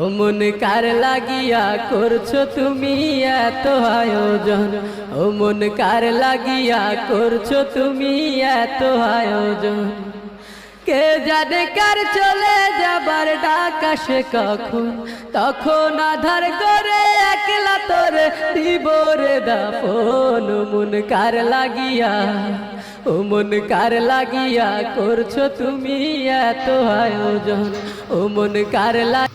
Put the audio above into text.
ও মন কার লাগিয়া করছো তুমি এত আয়োজন, ও মন কার লাগিয়া করছো তুমি এত আয়োজন। কে জানে কার চলে যাবার ডাক আসে কখন, তখন আধার করে একলা তোরে দিব রে দাফন। ও মন কার লাগিয়া, ও মন কার লাগিয়া করছো তুমি এত আয়োজন, ও মন কার লাগিয়া।